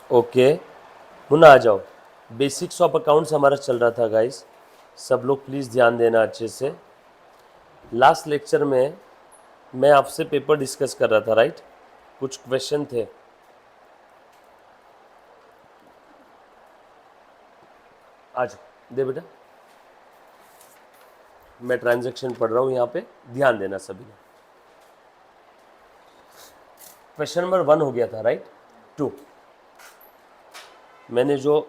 Okay, Munna आ जाओ। Basics of accounts हमारा चल रहा था गाइस, सब लोग प्लीज़ ध्यान देना अच्छे से। लास्ट लेक्चर में मैं आपसे पेपर डिस्कस कर रहा था, राइट? कुछ क्वेश्चन थे। आज दे बेटा, मैं ट्रांजैक्शन पढ़ रहा हूँ यहाँ पे, ध्यान देना सभी ने। क्वेश्चन नंबर 1 हो गया था, राइट? 2 मैंने जो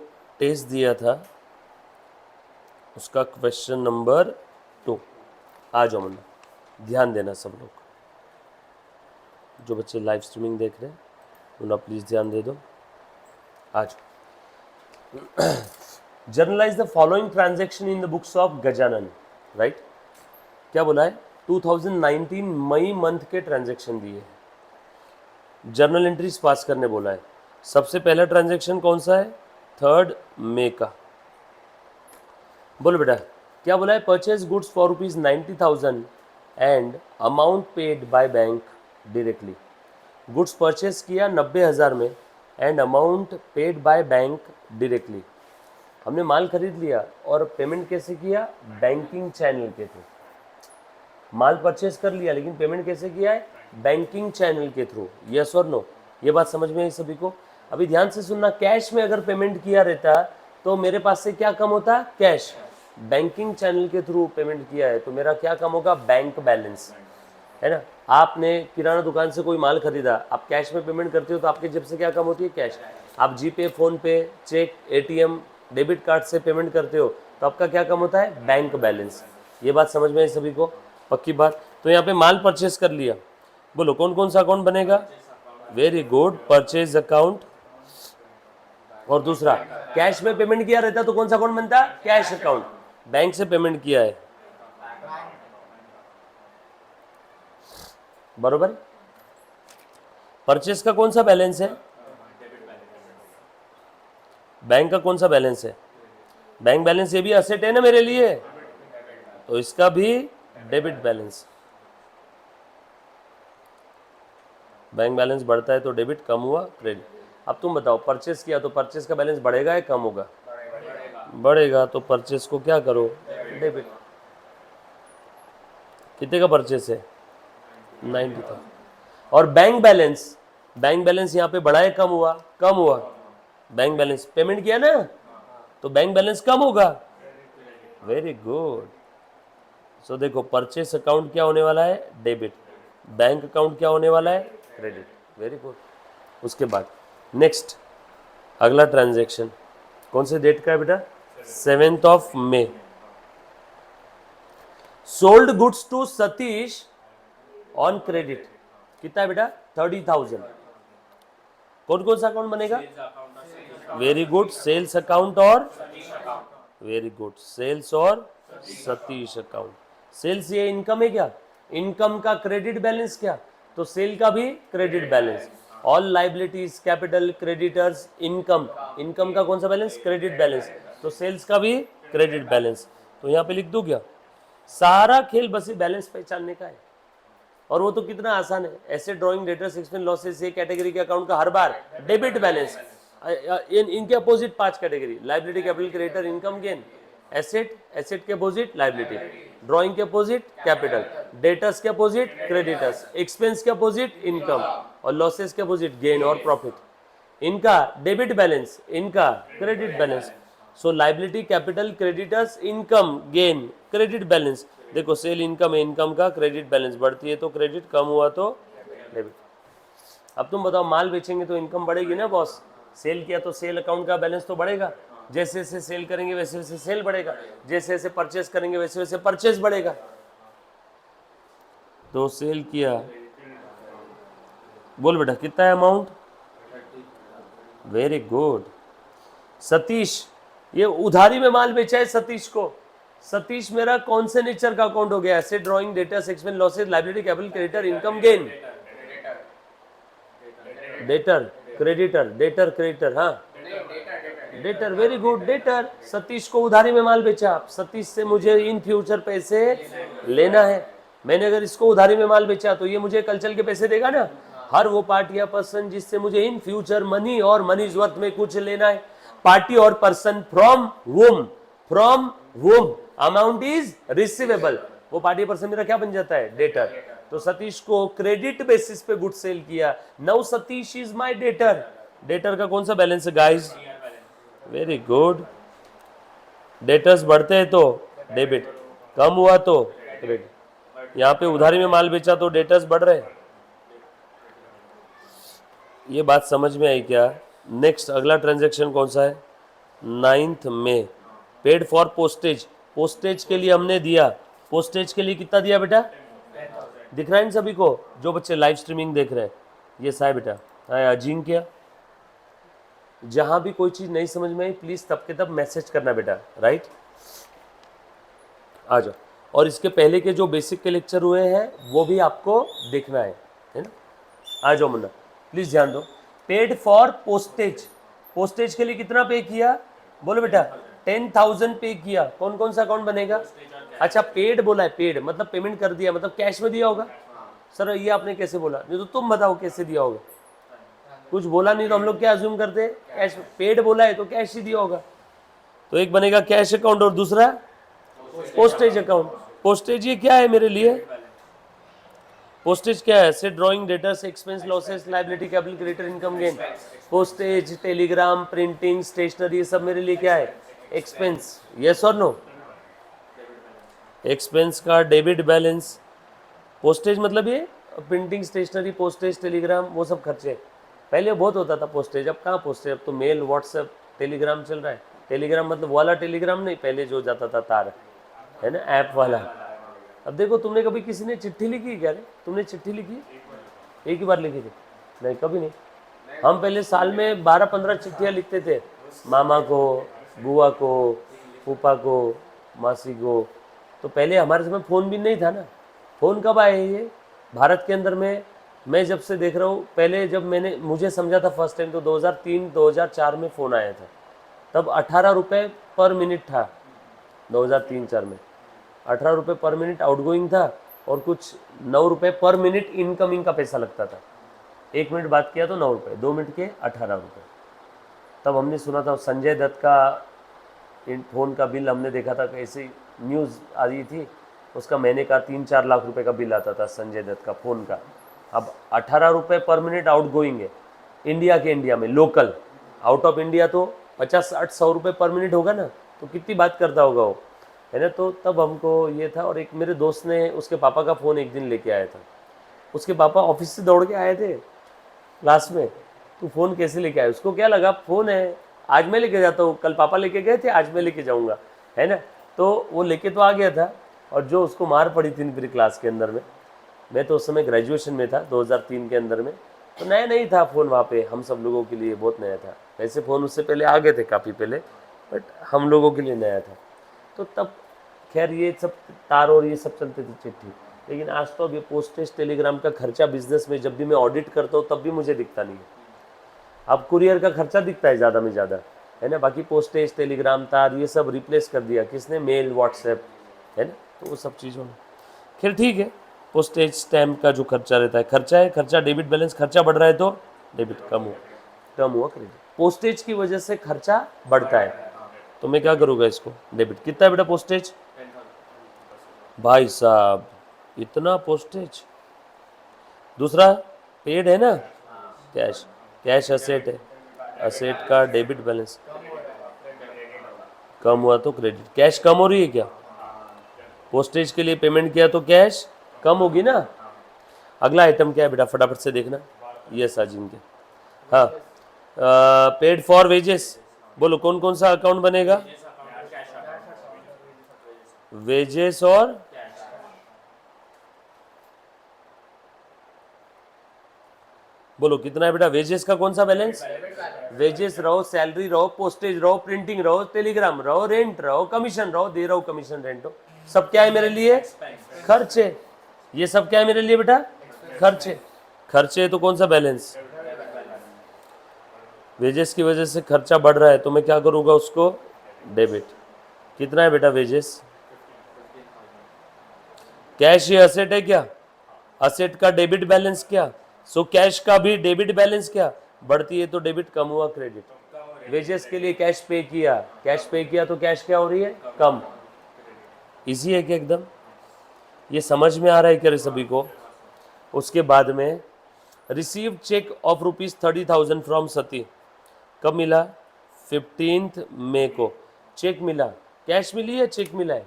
टेस्ट दिया था उसका क्वेश्चन नंबर 2। आ जाओ मुन्ना, ध्यान देना सब लोग। जो बच्चे लाइव स्ट्रीमिंग देख रहे हैं मुन्ना प्लीज़ ध्यान दे दो। आज generalized the following transaction in the books of Gajanan, right? क्या बोला है? 2019 मई मंथ के ट्रांजैक्शन दिए, जर्नल एंट्रीज पास करने बोला है। सबसे पहला ट्रांजैक्शन कौन सा है? 3 मई का। बोलो बेटा, क्या बोला है? Purchase goods for ₹90,000 and amount paid by bank directly. Goods purchase किया 90,000 में and amount paid by bank directly. हमने माल खरीद लिया और पेमेंट कैसे किया? बैंकिंग चैनल के थ्रू। माल परचेज कर लिया लेकिन पेमेंट कैसे किया है? बैंकिंग चैनल के थ्रू। यस और नो? ये बात समझ में आई सभी को? अभी ध्यान से सुनना, कैश में अगर पेमेंट किया रहता तो मेरे पास से क्या कम होता? कैश। बैंकिंग चैनल के थ्रू पेमेंट किया है तो मेरा क्या कम होगा? बैंक बैलेंस, है ना? आपने किराना दुकान से कोई माल खरीदा, आप कैश में पेमेंट करते हो तो आपके जेब से क्या कम होती है? कैश। आप जीपे, फोन पे, चेक, एटीएम, डेबिट कार्ड से पेमेंट करते हो तो आपका क्या कम होता है? Bank balance. ये बात समझ में आई सभी को? पक्की बात? तो यहाँ पे माल परचेस कर लिया, बोलो कौन कौन सा अकाउंट बनेगा? Very good, purchase account. और दूसरा, कैश में पेमेंट किया रहता तो कौन सा अकाउंट बनता? Cash account. बैंक से पेमेंट किया है, बरोबर? परचेस का कौन सा बैलेंस है? बैंक का कौन सा बैलेंस है? बैंक बैलेंस ये भी असेट है ना मेरे लिए, तो इसका भी डेबिट बैलेंस। बैंक बैलेंस बढ़ता है तो डेबिट, कम हुआ क्रेडिट। अब तुम बताओ, परचेस किया तो परचेस का बैलेंस बढ़ेगा या कम होगा? बढ़ेगा, तो परचेस को क्या करो? डेबिट। कितने का परचेस है? 90 था। और बैंक बैलेंस यहाँ पे बढ़ा है कम हुआ? कम हुआ। बैंक बैलेंस पेमेंट किया ना तो बैंक बैलेंस कम होगा। Very good. सो देखो, परचेस अकाउंट क्या होने वाला है? डेबिट। बैंक अकाउंट क्या होने वाला है? क्रेडिट। Very good. उसके बाद नेक्स्ट अगला ट्रांजैक्शन कौन से डेट का है बेटा? 7 May. Sold goods to Satish on credit. कितना है बेटा? 30,000। कौन कौन सा अकाउंट बनेगा? वेरी गुड, सेल्स अकाउंट और वेरी गुड, सेल्स और सतीश अकाउंट। सेल्स ये इनकम है क्या? इनकम का क्रेडिट बैलेंस क्या? तो सेल का भी credit balance. All liabilities, capital, creditors, income. Income का कौन सा बैलेंस? Credit balance. तो सेल्स का भी क्रेडिट बैलेंस। तो यहाँ पे लिख दूं क्या? सारा खेल बस ये बैलेंस पहचानने का है, और वो तो कितना आसान है। Asset, drawing, debtors, expense, losses, ये कैटेगरी के अकाउंट का हर बार डेबिट बैलेंस। इनके opposite 5 category: liability, capital, creditor, income, gain. Asset, asset के अपोजिट लाइबिलिटी। ड्रॉइंग के अपोजिट कैपिटल। डेटर्स के अपोजिट क्रेडिटर्स। एक्सपेंस के अपोजिट इनकम। और लॉसेस के अपोजिट गेन और प्रॉफिट। इनका डेबिट बैलेंस, इनका क्रेडिट बैलेंस। सो liability, capital, creditors, income, gain, credit balance. देखो, सेल इनकम है, इनकम का क्रेडिट बैलेंस। बढ़ती है तो क्रेडिट, कम हुआ तो डेबिट। अब तुम बताओ, माल बेचेंगे तो इनकम बढ़ेगी ना बॉस? सेल किया तो सेल अकाउंट का बैलेंस तो बढ़ेगा। जैसे जैसे सेल करेंगे वैसे वैसे सेल बढ़ेगा, जैसे जैसे परचेस करेंगे वैसे वैसे परचेस बढ़ेगा। तो सेल किया, बोल बेटा कितना है अमाउंट? Very good. सतीश, ये उधारी में माल बेचा है सतीश को। सतीश मेरा कौन से नेचर का अकाउंट हो गया? Asset, drawing, debtors, expense, losses, liability, capital, creditor, income, gain. Debtor, creditor, debtor, creditor, हाँ debtor. Very good, debtor. Satish को उधारी में माल बेचा। सतीश से मुझे इन फ्यूचर पैसे लेना है। मैंने अगर इसको उधारी में माल बेचा तो ये मुझे कल चल के पैसे देगा ना। हर वो पार्टी या पर्सन जिससे मुझे इन फ्यूचर मनी और मनीज वर्थ में कुछ लेना है। पार्टी और person from whom amount is receivable, वो पार्टी पर्सन मेरा क्या बन जाता है? डेटर। तो सतीश को क्रेडिट बेसिस पे गुड सेल किया, now Satish is my debtor. Debtor का कौन सा बैलेंस है गाइस? Very good. डेटर्स बढ़ते हैं तो डेबिट, कम हुआ तो क्रेडिट। यहाँ पे उधारी में माल बेचा तो डेटर्स बढ़ रहे हैं। ये बात समझ में आई क्या? नेक्स्ट अगला ट्रांजैक्शन कौन सा है? 9 मई, पेड फॉर पोस्टेज। पोस्टेज के लिए हमने दिया, पोस्टेज के लिए कितना दिया बेटा? दिख रहा है इन सभी को जो बच्चे लाइव स्ट्रीमिंग देख रहे हैं? ये सा है बेटा। हाय अजिंक्य, जहां भी कोई चीज नहीं समझ में आई प्लीज तब के तब मैसेज करना बेटा, राइट? आ जाओ। और इसके पहले के जो बेसिक के लेक्चर हुए हैं वो भी आपको देखना है ना? आ जाओ मुन्ना, प्लीज ध्यान दो। पेड फॉर पोस्टेज, पोस्टेज के लिए कितना पे किया? बोलो बेटा। 10,000 पे किया। कौन कौन सा अकाउंट बनेगा? अच्छा पेड बोला है, पेड मतलब पेमेंट कर दिया, मतलब कैश में दिया होगा। सर ये आपने कैसे बोला? नहीं तो तुम बताओ कैसे दिया होगा। कुछ बोला नहीं तो हम लोग क्या अज्यूम करते हैं? कैश। पेड बोला है तो कैश ही दिया होगा। तो एक बनेगा कैश अकाउंट और दूसरा पोस्टेज अकाउंट। पोस्टेज ये क्या है मेरे लिए? पोस्टेज क्या है? Set drawing, debtors, expense, losses, liability, capital, creditor, income, gain. Postage, telegram, printing, stationery, ये सब मेरे लिए क्या है? एक्सपेंस। यस और नो? एक्सपेंस का डेबिट बैलेंस। पोस्टेज मतलब ये प्रिंटिंग, स्टेशनरी, पोस्टेज, टेलीग्राम, वो सब खर्चे। पहले बहुत होता था पोस्टेज, अब कहाँ पोस्टेज? अब तो मेल, व्हाट्सएप, टेलीग्राम चल रहा है। टेलीग्राम मतलब वाला टेलीग्राम नहीं, पहले जो जाता था तार, है ना, ऐप वाला। अब देखो तुमने कभी किसी ने चिट्ठी लिखी क्या? रे तुमने चिट्ठी लिखी? एक ही बार लिखी थी? नहीं कभी नहीं। हम पहले साल में 12-15 चिट्ठियाँ लिखते थे, मामा को, बुआ को, फूफा को, मासी को। तो पहले हमारे समय फ़ोन भी नहीं था ना। फ़ोन कब आए ये भारत के अंदर में? मैं जब से देख रहा हूँ, पहले जब मैंने मुझे समझा था फर्स्ट टाइम तो 2003-2004 में फ़ोन आया था। तब 18 रुपये पर मिनट था 2003-4 में। 18 रुपये पर मिनट आउटगोइंग था और कुछ 9 रुपये पर मिनट इनकमिंग का पैसा लगता था। 1 मिनट बात किया तो 9 रुपये, 2 मिनट के 18 रुपये। तब हमने सुना था संजय दत्त का फ़ोन का बिल, हमने देखा था कैसे न्यूज़ आ रही थी, उसका महीने का 3-4 लाख रुपए का बिल आता था संजय दत्त का फ़ोन का। अब 18 रुपये पर मिनट आउटगोइंग है इंडिया के, इंडिया में लोकल। आउट ऑफ इंडिया तो 50-60-100 रुपये पर मिनट होगा ना, तो कितनी बात करता होगा वो, है ना? तो तब हमको ये था। और एक मेरे दोस्त ने उसके पापा का फ़ोन एक दिन लेके आया था। उसके पापा ऑफिस से दौड़ के आए थे क्लास में, तू फ़ोन कैसे लेके आया? उसको क्या लगा फ़ोन है, आज मैं लेके जाता हूँ, कल पापा लेके गए थे, आज मैं लेके जाऊँगा, है ना? तो वो लेके तो आ गया था। और जो उसको मार पड़ी थी मेरी क्लास के अंदर में, मैं तो उस समय ग्रेजुएशन में था 2003 के अंदर में, तो नया नहीं था फ़ोन वहाँ पे, हम सब लोगों के लिए बहुत नया था। वैसे फ़ोन उससे पहले आ गए थे काफ़ी पहले, बट हम लोगों के लिए नया था। तो तब खैर ये सब तार और ये सब चलते थे, चिट्ठी। लेकिन आज तो अब ये पोस्टेज, टेलीग्राम का खर्चा बिजनेस में जब भी मैं ऑडिट करता हूँ तब भी मुझे दिखता नहीं है। अब कुरियर का खर्चा दिखता है ज़्यादा में ज़्यादा, है ना? बाकी पोस्टेज, टेलीग्राम, तार, ये सब रिप्लेस कर दिया किसने? मेल, व्हाट्सएप, है ना? तो वो सब चीज़ों में खैर ठीक है। पोस्टेज स्टैम्प का जो खर्चा रहता है, खर्चा है, खर्चा डेबिट बैलेंस। खर्चा बढ़ रहा है तो डेबिट कम हुआ क्रेडिट। पोस्टेज की वजह से खर्चा बढ़ता है तो मैं क्या करूँगा? इसको डेबिट। कितना है बेटा पोस्टेज? भाई साहब इतना पोस्टेज। दूसरा पेड है ना, कैश। कैश असेट है, असेट का डेबिट बैलेंस कम हुआ तो क्रेडिट। कैश कम हो रही है क्या? पोस्टेज के लिए पेमेंट किया तो कैश कम होगी ना। अगला आइटम क्या है बेटा? फटाफट से देखना। यस अजिम के, हाँ, पेड फॉर वेजेस। बोलो कौन कौन सा अकाउंट बनेगा? वेजेस और बोलो कितना है बेटा? वेजेस का कौन सा बैलेंस? वेजेस रहो, सैलरी रहो, पोस्टेज रहो, प्रिंटिंग रहो, टेलीग्राम रहो, रेंट रहो, कमीशन रहो, दे रहा हूँ कमीशन, रेंट हो, सब क्या है मेरे लिए? खर्चे। ये सब क्या है मेरे लिए बेटा? खर्चे। खर्चे तो कौन सा बैलेंस? वेजेस की वजह से खर्चा बढ़ रहा है तो मैं क्या करूँगा? उसको डेबिट। कितना है बेटा वेजेस? कैश ये असेट है क्या? असेट का डेबिट बैलेंस क्या? सो कैश का भी डेबिट बैलेंस क्या बढ़ती है तो डेबिट कम हुआ क्रेडिट। वेजेस के लिए कैश पे किया तो कैश क्या हो रही है कम। इजी है क्या एकदम, ये समझ में आ रहा है क्या सभी को। उसके बाद में रिसीव चेक ऑफ ₹30,000 फ्रॉम सती, कब मिला 15 मई को चेक मिला। कैश मिली है चेक मिला है,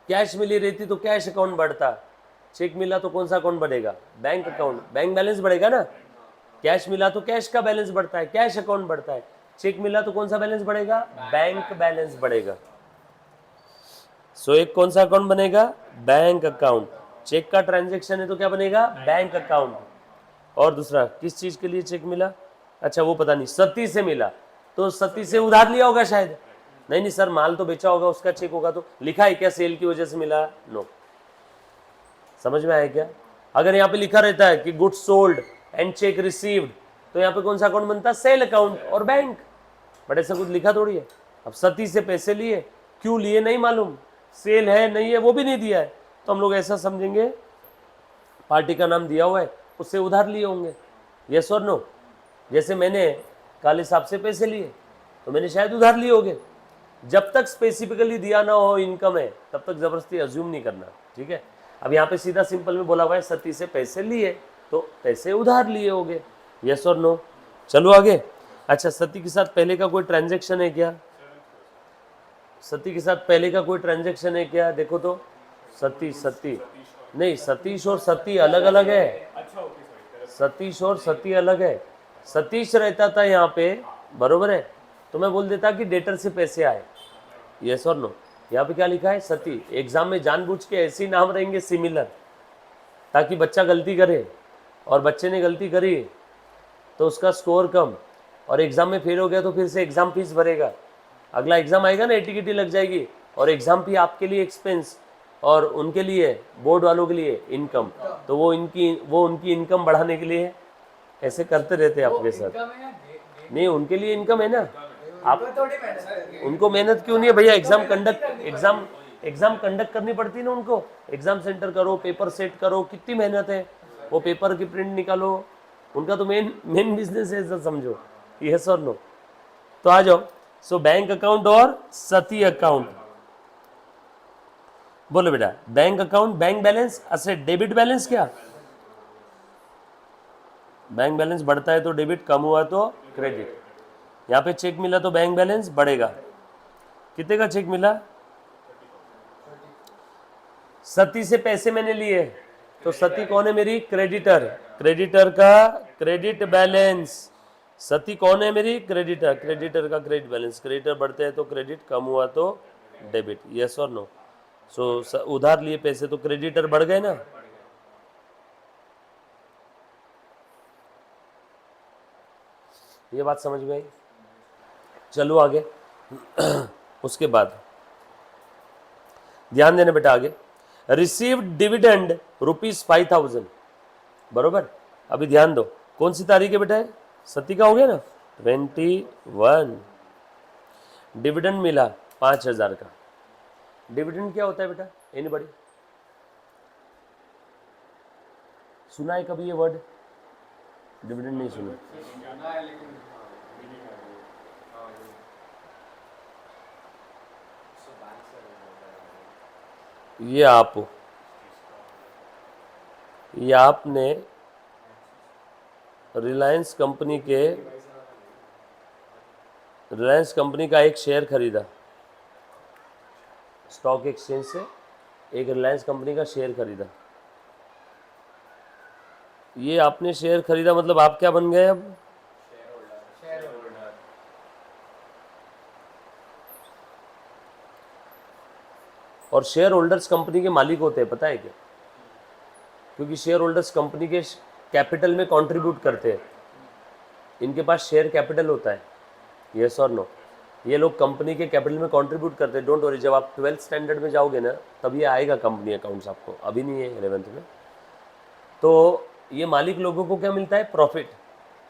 कैश मिली रहती तो कैश अकाउंट बढ़ता, चेक मिला तो कौन सा अकाउंट बढ़ेगा बैंक अकाउंट, बैंक बैलेंस बढ़ेगा ना। कैश मिला तो कैश का बैलेंस बढ़ता है, कैश अकाउंट बढ़ता है। चेक मिला तो कौन सा बैलेंस बढ़ेगा बैंक बैलेंस बढ़ेगा। सो एक कौन सा अकाउंट बनेगा बैंक अकाउंट। चेक का ट्रांजैक्शन है तो क्या बनेगा बैंक अकाउंट। और दूसरा किस चीज के लिए चेक मिला, अच्छा वो पता नहीं सती से मिला तो सती से उधार लिया होगा शायद। नहीं सर माल तो बेचा होगा उसका चेक होगा तो लिखा है क्या सेल की वजह से मिला, नो। समझ में आया क्या। अगर यहाँ पे लिखा रहता है कि goods sold and check received तो यहाँ पे कौन सा अकाउंट बनता है सेल अकाउंट और बैंक, बट ऐसा कुछ लिखा थोड़ी है। अब सती से पैसे लिए, क्यों लिए नहीं मालूम, सेल है नहीं है वो भी नहीं दिया है, तो हम लोग ऐसा समझेंगे पार्टी का नाम दिया हुआ है उससे उधार लिए होंगे, यस और नो। जैसे मैंने काले साहब से पैसे लिए तो मैंने शायद उधार लिए होंगे। जब तक स्पेसिफिकली दिया ना हो इनकम है तब तक जबरदस्ती अज्यूम नहीं करना, ठीक है। अब यहाँ पे सीधा सिंपल में बोला हुआ है सती से पैसे लिए तो पैसे उधार लिए होंगे, यस और नो। चलो आगे। अच्छा सती के साथ पहले का कोई ट्रांजैक्शन है क्या, सती के साथ पहले का कोई ट्रांजैक्शन है क्या, देखो तो सती नहीं, सतीश और सती अलग अलग है, सतीश और सती अलग है। सतीश रहता था यहाँ पे बरोबर है तो मैं बोल देता कि डेटर से पैसे आए, यस और नो। यहाँ पे क्या लिखा है सती, एग्जाम में जानबूझ के ऐसे ही नाम रहेंगे सिमिलर ताकि बच्चा गलती करे, और बच्चे ने गलती करी तो उसका स्कोर कम, और एग्जाम में फेल हो गया तो फिर से एग्जाम फीस भरेगा। अगला एग्जाम आएगा ना एटीकेटी लग जाएगी, और एग्जाम फी आपके लिए एक्सपेंस और उनके लिए बोर्ड वालों के लिए इनकम, तो वो उनकी इनकम बढ़ाने के लिए ऐसे करते रहते हैं आपके साथ। नहीं उनके लिए इनकम है ना, आप उनको मेहनत क्यों नहीं है भैया, एग्जाम कंडक्ट करनी पड़ती है ना उनको, एग्जाम सेंटर करो पेपर सेट करो कितनी मेहनत है, वो पेपर की प्रिंट निकालो, उनका तो मेन बिजनेस है ऐसा समझो, यस और नो। तो आ जाओ। सो बैंक अकाउंट और सती अकाउंट, बोलो बेटा बैंक अकाउंट बैंक बैलेंस अच्छा डेबिट बैलेंस क्या, बैंक बैलेंस बढ़ता है तो डेबिट, कम हुआ तो क्रेडिट। यहाँ पे चेक मिला तो बैंक बैलेंस बढ़ेगा। कितने का चेक मिला, सती से पैसे मैंने लिए तो सती कौन है मेरी क्रेडिटर, क्रेडिटर का क्रेडिट बैलेंस, सती कौन है मेरी क्रेडिटर, क्रेडिटर का क्रेडिट बैलेंस, क्रेडिटर बढ़ते हैं तो क्रेडिट, कम हुआ तो डेबिट, यस और नो। सो उधार लिए पैसे तो क्रेडिटर बढ़ गए ना। ये बात समझ में आई। चलो आगे। उसके बाद ध्यान देने बेटा आगे, रिसीव डिविडेंड ₹5,000 बरोबर। अभी ध्यान दो कौन सी तारीख है बेटा है, सती का हो गया ना 21, डिविडेंड मिला 5,000 का। डिविडेंड क्या होता है बेटा, एनीबॉडी सुना है कभी ये वर्ड, डिविडेंड नहीं सुना, ये आपने रिलायंस कंपनी का एक शेयर खरीदा, स्टॉक एक्सचेंज से एक रिलायंस कंपनी का शेयर खरीदा, ये आपने शेयर खरीदा मतलब आप क्या बन गए अब, और शेयर होल्डर्स कंपनी के मालिक होते हैं पता है क्या, क्योंकि शेयर होल्डर्स कंपनी के कैपिटल में कंट्रीब्यूट करते हैं, इनके पास शेयर कैपिटल होता है, यस और नो। ये लोग कंपनी के कैपिटल में कंट्रीब्यूट करते हैं, डोंट वरी, जब आप 12th स्टैंडर्ड में जाओगे ना तब ये आएगा कंपनी अकाउंट्स, आपको अभी नहीं है 11th में। तो ये मालिक लोगों को क्या मिलता है, प्रॉफिट।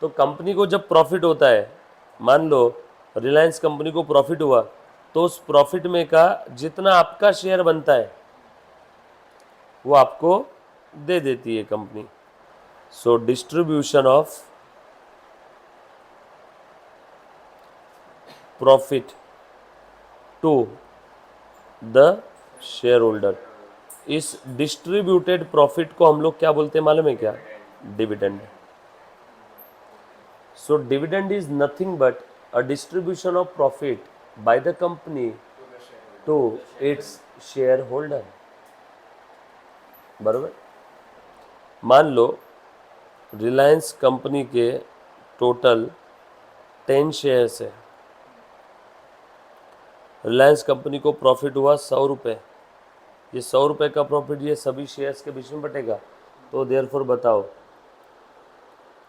तो कंपनी को जब प्रॉफिट होता है, मान लो रिलायंस कंपनी को प्रॉफिट हुआ, तो उस प्रॉफिट में का जितना आपका शेयर बनता है वो आपको दे देती है company. So distribution of profit to the shareholder, इस डिस्ट्रीब्यूटेड प्रॉफिट को हम लोग क्या बोलते हैं मालूम है क्या? Dividend. So dividend is nothing but a distribution of profit by the company to its shareholder. बरोबर। मान लो रिलायंस कंपनी के टोटल 10 शेयर्स है, रिलायंस कंपनी को प्रॉफिट हुआ 100 रुपये, ये 100 रुपये का प्रॉफिट ये सभी शेयर्स के बीच में बटेगा। तो देयरफॉर बताओ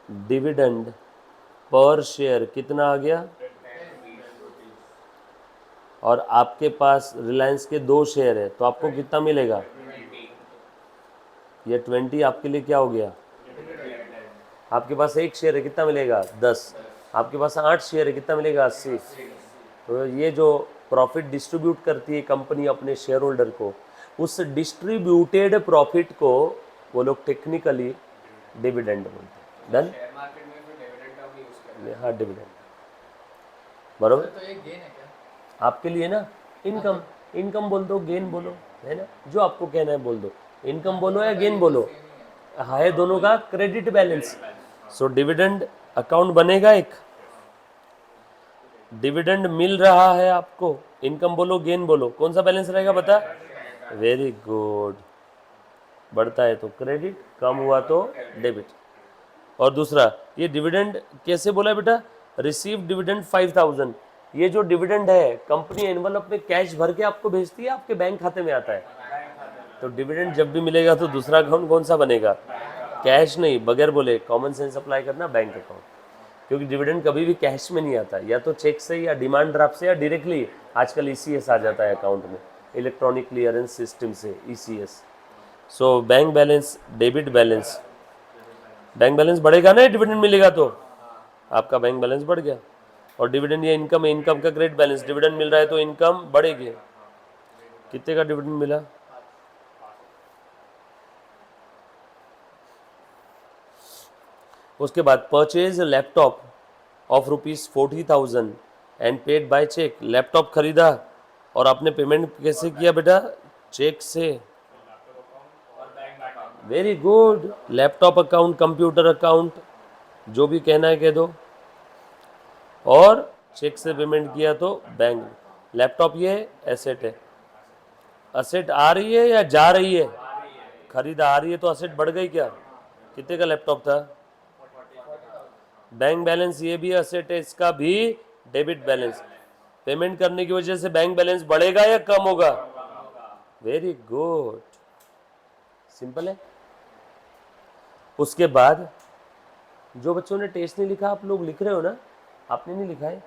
डिविडेंड पर शेयर कितना आ गया? और आपके पास रिलायंस के 2 शेयर है तो आपको कितना मिलेगा? ये 20 आपके लिए क्या हो गया? आपके पास 1 शेयर है कितना मिलेगा? 10। आपके पास 8 शेयर है कितना मिलेगा? 80। तो ये जो प्रॉफिट डिस्ट्रीब्यूट करती है कंपनी अपने शेयर होल्डर को, उस डिस्ट्रीब्यूटेड प्रॉफिट को वो लोग टेक्निकली डिविडेंड बोलते हैं। डन? हाँ डिविडेंड। बरोबर। तो ये गेन है क्या? आपके लिए ना इनकम, इनकम बोल दो, गेन बोलो, है ना, जो आपको कहना है बोल दो। इनकम बोलो या गेन बोलो, है दोनों का credit balance. So dividend account बनेगा एक, डिविडेंड मिल रहा है आपको, इनकम बोलो गेन बोलो, कौन सा बैलेंस रहेगा बता? Very good. बढ़ता है तो क्रेडिट, कम हुआ तो डेबिट। और दूसरा ये डिविडेंड कैसे बोला है बेटा? Receive dividend 5000। ये जो डिविडेंड है कंपनी एनवलप में कैश भर के आपको भेजती है, आपके बैंक खाते में आता है। तो डिविडेंड जब भी मिलेगा तो दूसरा अकाउंट कौन सा बनेगा? कैश नहीं, बगैर बोले कॉमन सेंस अप्लाई करना, बैंक अकाउंट। क्योंकि डिविडेंड कभी भी कैश में नहीं आता, या तो चेक से या डिमांड ड्राफ्ट से या डायरेक्टली आजकल ईसीएस आ जाता है अकाउंट में, इलेक्ट्रॉनिक क्लियरेंस सिस्टम से, ECS. So bank balance, debit balance, bank balance बढ़ेगा ना डिविडेंड मिलेगा तो आपका बैंक बैलेंस बढ़ गया। और डिविडेंड ये इनकम है, इनकम का क्रेडिट बैलेंस, डिविडेंड मिल रहा है तो इनकम बढ़ेगी। कितने का डिविडेंड मिला? उसके बाद purchase laptop of ₹40,000 and paid by cheque. Laptop खरीदा और आपने पेमेंट कैसे किया बेटा? चेक से। Very good. Laptop account, computer account, जो भी कहना है कह दो। और चेक से पेमेंट किया तो बैंक। लैपटॉप ये एसेट है, असेट आ रही है या जा रही है? खरीदा आ रही है तो असेट बढ़ गई क्या? कितने का लैपटॉप था? बैंक बैलेंस ये भी असेट है, इसका भी डेबिट बैलेंस। पेमेंट करने की वजह से बैंक बैलेंस बढ़ेगा या कम होगा? वेरी गुड, सिंपल है। उसके बाद जो बच्चों ने टेस्ट नहीं लिखा, आप लोग लिख रहे हो ना? आपने नहीं लिखा है,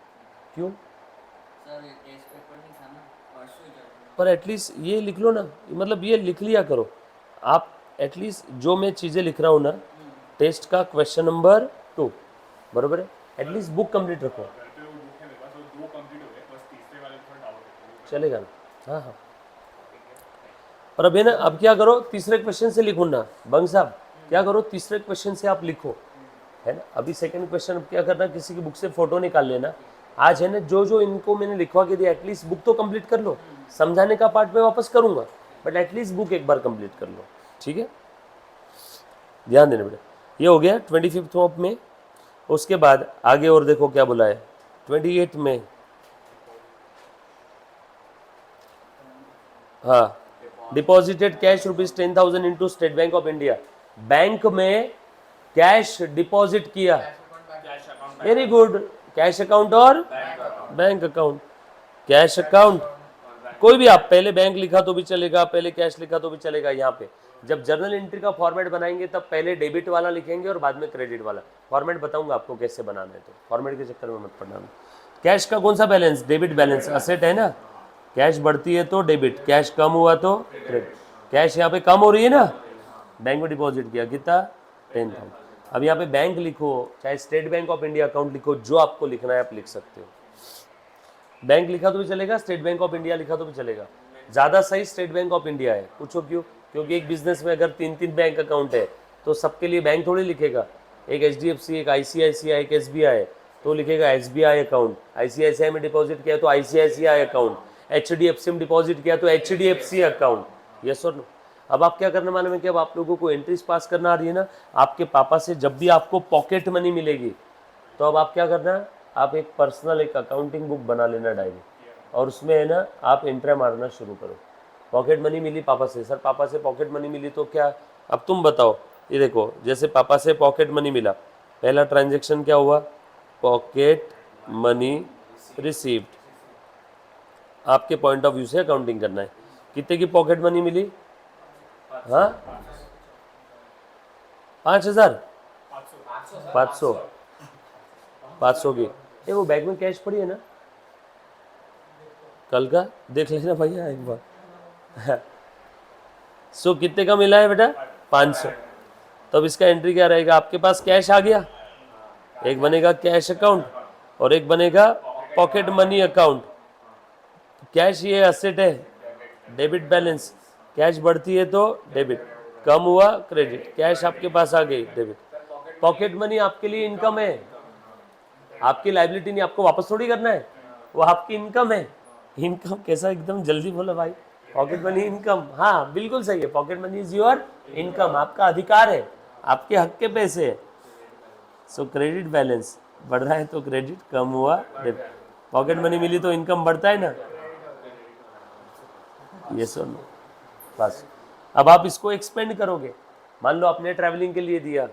क्यों? सर ये टेस्ट पेपर नहीं था ना, परसों ही था। पर एटलीस्ट ये लिख लो ना, मतलब ये लिख लिया करो आप एटलीस्ट, जो मैं चीज़ें लिख रहा हूँ ना, टेस्ट का क्वेश्चन नंबर 2, बरोबर है? एटलीस्ट बुक कंप्लीट रखो, चलेगा ना? हाँ हाँ। और अब है ना, अब क्या करो, तीसरे क्वेश्चन से लिखो ना बंग साहब, क्या करो तीसरे क्वेश्चन से आप लिखो, है ना। अभी सेकंड क्वेश्चन क्या करना, किसी की बुक से फोटो निकाल लेना आज, है ना। जो जो इनको मैंने लिखवा के दिया एटलीस्ट बुक तो कंप्लीट कर लो। समझाने का पार्ट मैं वापस करूंगा, बट एटलीस्ट बुक एक बार कंप्लीट कर लो, ठीक है? ध्यान देना बेटा। ये हो गया 25 ऑफ में। उसके बाद आगे और देखो क्या बोला है 28 में। हाँ, deposited cash ₹10,000 into state bank of India. Bank में कैश डिपॉजिट किया, वेरी गुड। कैश अकाउंट और बैंक अकाउंट। कैश अकाउंट कोई भी, आप पहले बैंक लिखा तो भी चलेगा, पहले कैश लिखा तो भी चलेगा। यहाँ पे जब जर्नल एंट्री का फॉर्मेट बनाएंगे तब पहले डेबिट वाला लिखेंगे और बाद में क्रेडिट वाला। फॉर्मेट बताऊंगा आपको कैसे बनाना है, तो फॉर्मेट के चक्कर में मत पड़ना। कैश का कौन सा बैलेंस? डेबिट बैलेंस, असेट है ना। कैश बढ़ती है तो डेबिट, कैश कम हुआ तो क्रेडिट। कैश यहाँ पे कम हो रही है ना, बैंक में डिपॉजिट किया कितना? 10,000। अब यहाँ पे बैंक लिखो, चाहे state bank of India account लिखो, जो आपको लिखना है आप लिख सकते हो। बैंक लिखा तो भी चलेगा, स्टेट बैंक ऑफ इंडिया लिखा तो भी चलेगा। ज़्यादा सही स्टेट बैंक ऑफ इंडिया है। पूछो क्यों? क्योंकि एक बिजनेस में अगर 3 बैंक अकाउंट है तो सबके लिए बैंक थोड़ी लिखेगा, एक HDFC, एक ICICI, एक SBI, तो लिखेगा SBI अकाउंट, ICICI में डिपॉजिट किया तो ICICI अकाउंट, HDFC में डिपॉजिट किया तो HDFC अकाउंट। यस और नो? अब आप क्या करना मालूम है कि अब आप लोगों को एंट्रीज पास करना आ रही है ना, आपके पापा से जब भी आपको पॉकेट मनी मिलेगी तो अब आप क्या करना, आप एक पर्सनल एक अकाउंटिंग बुक बना लेना डायरी, और उसमें है ना आप एंट्री मारना शुरू करो। पॉकेट मनी मिली पापा से, सर पापा से पॉकेट मनी मिली तो क्या, अब तुम बताओ, ये देखो जैसे पापा से पॉकेट मनी मिला, पहला ट्रांजैक्शन क्या हुआ, पॉकेट मनी रिसीव्ड। आपके पॉइंट ऑफ व्यू से अकाउंटिंग करना है, कितने की पॉकेट मनी मिली, हाँ 5,000, 500 की। ये वो बैग में कैश पड़ी है ना, कल का देख लेना भैया एक बार। सो कितने का मिला है बेटा, 500। तो अब इसका एंट्री क्या रहेगा, आपके पास कैश आ गया, एक बनेगा कैश अकाउंट और एक बनेगा पॉकेट मनी अकाउंट। कैश ये असेट है, डेबिट बैलेंस, कैश बढ़ती है तो डेबिट, कम हुआ क्रेडिट, कैश आपके पास आ गई डेबिट। पॉकेट मनी आपके लिए इनकम है, आपकी लाइबिलिटी नहीं, आपको वापस थोड़ी करना है, वो आपकी इनकम है। इनकम कैसा, एकदम जल्दी बोला भाई, पॉकेट मनी इनकम, हाँ बिल्कुल सही है, pocket money is your income, आपका अधिकार है, आपके हक के पैसे है। सो क्रेडिट बैलेंस बढ़ रहा है तो क्रेडिट, कम हुआ डेबिट, पॉकेट मनी मिली तो इनकम बढ़ता है ना, ये सुनो बस। अब आप इसको एक्सपेंड करोगे, मान लो आपने ट्रैवलिंग के लिए दिया,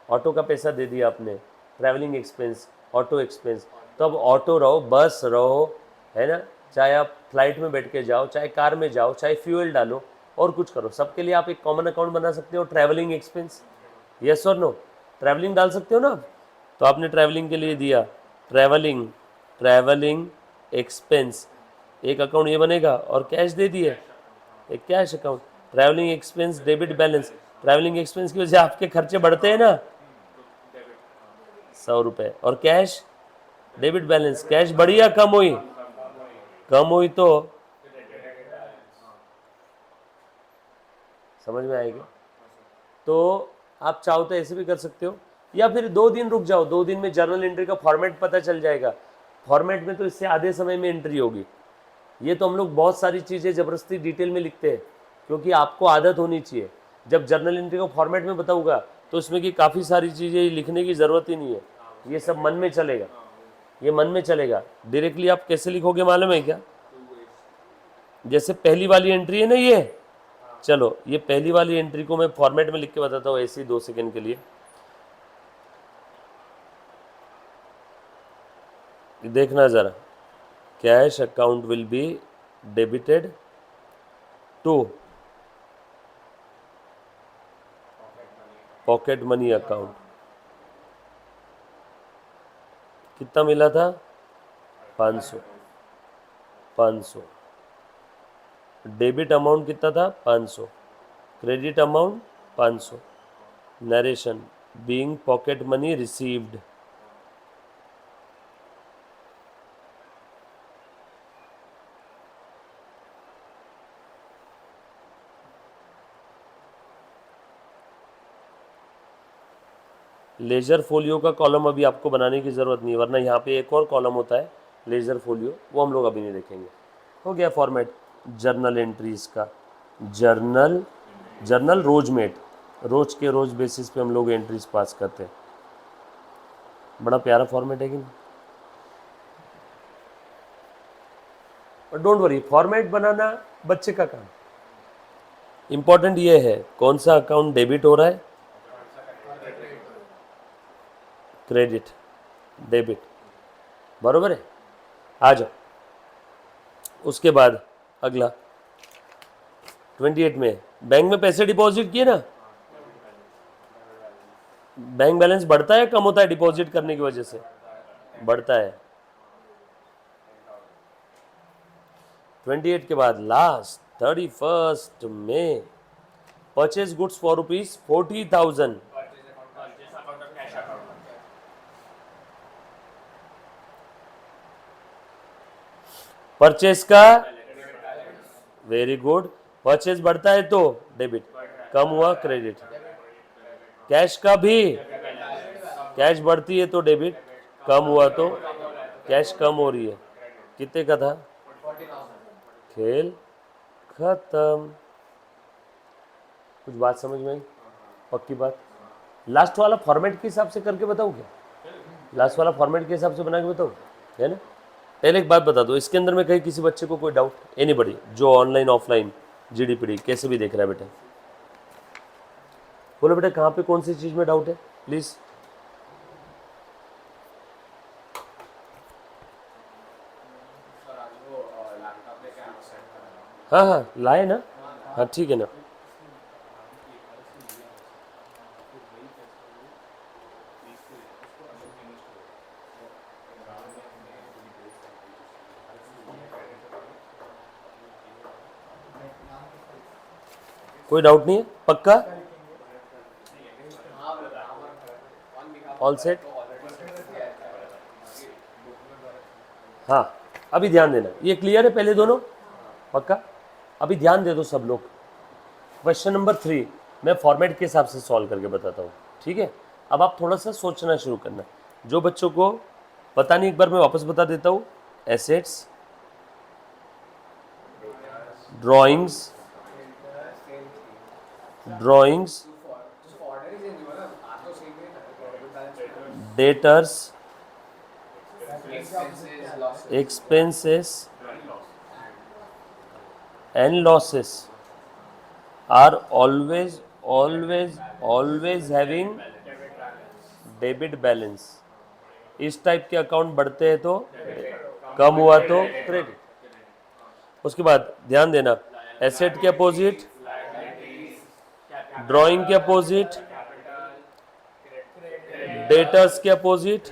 ऑटो का पैसा दे दिया आपने, ट्रैवलिंग एक्सपेंस, ऑटो एक्सपेंस, तो अब ऑटो रहो, बस रहो, है ना, चाहे आप फ्लाइट में बैठ के जाओ, चाहे कार में जाओ, चाहे फ्यूल डालो और कुछ करो, सबके लिए आप एक कॉमन अकाउंट बना सकते हो, ट्रैवलिंग एक्सपेंस। यस और नो? ट्रैवलिंग डाल सकते हो ना, तो आपने ट्रैवलिंग के लिए दिया, ट्रैवलिंग एक्सपेंस, एक अकाउंट ये बनेगा, और कैश दे दिए, एक cash account, travelling expense debit balance. Travelling expense की वजह से आपके खर्चे बढ़ते हैं ना, 100 रुपये, और कैश डेबिट बैलेंस, कैश बढ़ी या कम हुई, कम हुई तो समझ में आएगी। तो आप चाहो तो ऐसे भी कर सकते हो, या फिर 2 दिन रुक जाओ, 2 दिन में जर्नल एंट्री का फॉर्मेट पता चल जाएगा, फॉर्मेट में तो इससे आधे समय में एंट्री होगी। ये तो हम लोग बहुत सारी चीज़ें ज़बरदस्ती डिटेल में लिखते हैं, क्योंकि आपको आदत होनी चाहिए, जब जर्नल एंट्री को फॉर्मेट में बताऊंगा तो इसमें की काफ़ी सारी चीज़ें लिखने की ज़रूरत ही नहीं है, ये सब मन में चलेगा, ये मन में चलेगा। डायरेक्टली आप कैसे लिखोगे मालूम है क्या, जैसे पहली वाली एंट्री है ना ये, चलो ये पहली वाली एंट्री को मैं फॉर्मेट में लिख के बताता हूँ ऐसे ही 2 सेकेंड के लिए। देखना ज़रा, cash account will be debited to pocket money account, कितना मिला था, 500। डेबिट अमाउंट कितना था, 500, credit amount 500, narration being pocket money received. Ledger folio का कॉलम अभी आपको बनाने की ज़रूरत नहीं, वरना यहाँ पे एक और कॉलम होता है लेजर फोलियो, वो हम लोग अभी नहीं देखेंगे। हो गया फॉर्मेट जर्नल एंट्रीज का, जर्नल रोजमेट, रोज के रोज बेसिस पे हम लोग एंट्रीज पास करते हैं, बड़ा प्यारा फॉर्मेट है कि नहीं। और डोंट वरी, फॉर्मेट बनाना बच्चे का काम, इंपॉर्टेंट ये है कौन सा अकाउंट डेबिट हो रहा है, क्रेडिट, डेबिट, बरोबर है। आ जाओ, उसके बाद अगला 28 में बैंक में पैसे डिपॉजिट किए ना, बैंक बैलेंस बढ़ता है कम होता है डिपॉजिट करने की वजह से, बढ़ता है। 28 के बाद लास्ट 31 में परचेज गुड्स फॉर ₹40,000, परचेज का, वेरी गुड, परचेज बढ़ता है तो डेबिट, कम हुआ क्रेडिट। कैश का भी, कैश बढ़ती है तो डेबिट, कम हुआ तो कैश कम हो रही है। कितने का था? खेल खत्म। कुछ बात समझ में आई? पक्की बात। लास्ट वाला फॉर्मेट के हिसाब से करके बताऊँ क्या? लास्ट वाला फॉर्मेट के हिसाब से बना के बताऊँ, है ना? पहले एक बात बता दो, इसके अंदर में कहीं किसी बच्चे को कोई डाउट? एनीबडी जो ऑनलाइन ऑफलाइन जीडीपीडी कैसे भी देख रहा है बेटा, बोलो बेटा कहाँ पे कौन सी चीज़ में डाउट है प्लीज़। हाँ हाँ लाए ना, हाँ ठीक है ना। कोई डाउट नहीं है? पक्का? All set? हाँ अभी ध्यान देना, ये क्लियर है पहले दोनों? पक्का? अभी ध्यान दे दो सब लोग। क्वेश्चन नंबर 3 मैं फॉर्मेट के हिसाब से सॉल्व करके बताता हूँ, ठीक है? अब आप थोड़ा सा सोचना शुरू करना। जो बच्चों को पता नहीं, एक बार मैं वापस बता देता हूँ। Assets, drawings, drawings, debtors, expenses and losses are always having debit balance. इस टाइप के अकाउंट बढ़ते हैं तो, कम हुआ तो क्रेडिट। उसके बाद ध्यान देना, एसेट के अपोजिट, ड्राइंग के अपोजिट, डेटर्स के अपोजिट,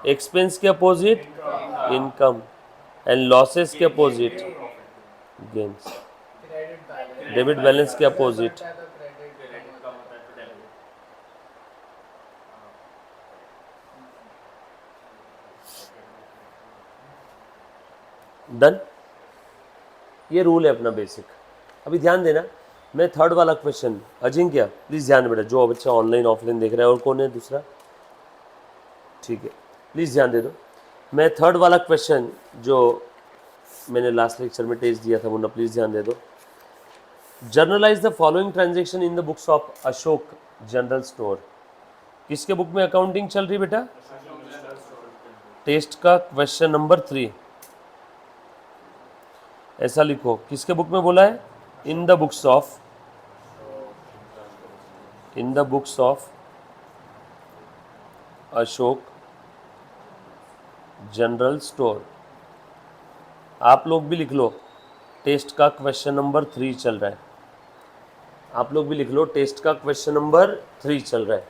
एक्सपेंस के अपोजिट इनकम, एंड लॉसेस के अपोजिट गेन्स। डेबिट बैलेंस के अपोजिट। डन? ये रूल है अपना बेसिक। अभी ध्यान देना, मैं थर्ड वाला क्वेश्चन, अजिंक्य प्लीज ध्यान बेटा, जो बच्चा ऑनलाइन ऑफलाइन देख रहा है, और कौन है दूसरा? ठीक है प्लीज ध्यान दे दो। मैं थर्ड वाला क्वेश्चन जो मैंने लास्ट लेक्चर में टेस्ट दिया था, मुन्ना प्लीज ध्यान दे दो। Generalized the following transaction in the books of Ashok general store. किसके बुक में अकाउंटिंग चल रही बेटा? टेस्ट का क्वेश्चन नंबर 3। ऐसा लिखो, किसके बुक में बोला है? In the books of Ashok general store. आप लोग भी लिख लो, टेस्ट का क्वेश्चन नंबर 3 चल रहा है। आप लोग भी लिख लो, टेस्ट का क्वेश्चन नंबर 3 चल रहा है,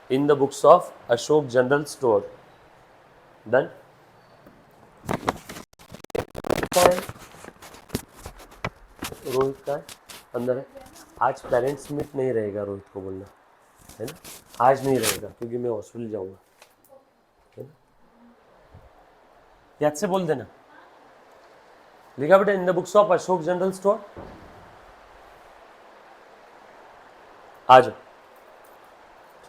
in the books of Ashok general store. Done? Rohit का अंदर है। आज पेरेंट्स मीट नहीं रहेगा, रोहित को बोलना है ना, आज नहीं रहेगा क्योंकि मैं हॉस्पिटल जाऊंगा, है ना? याद से बोल देना। लिखा बेटा in the books of Ashok general store. आज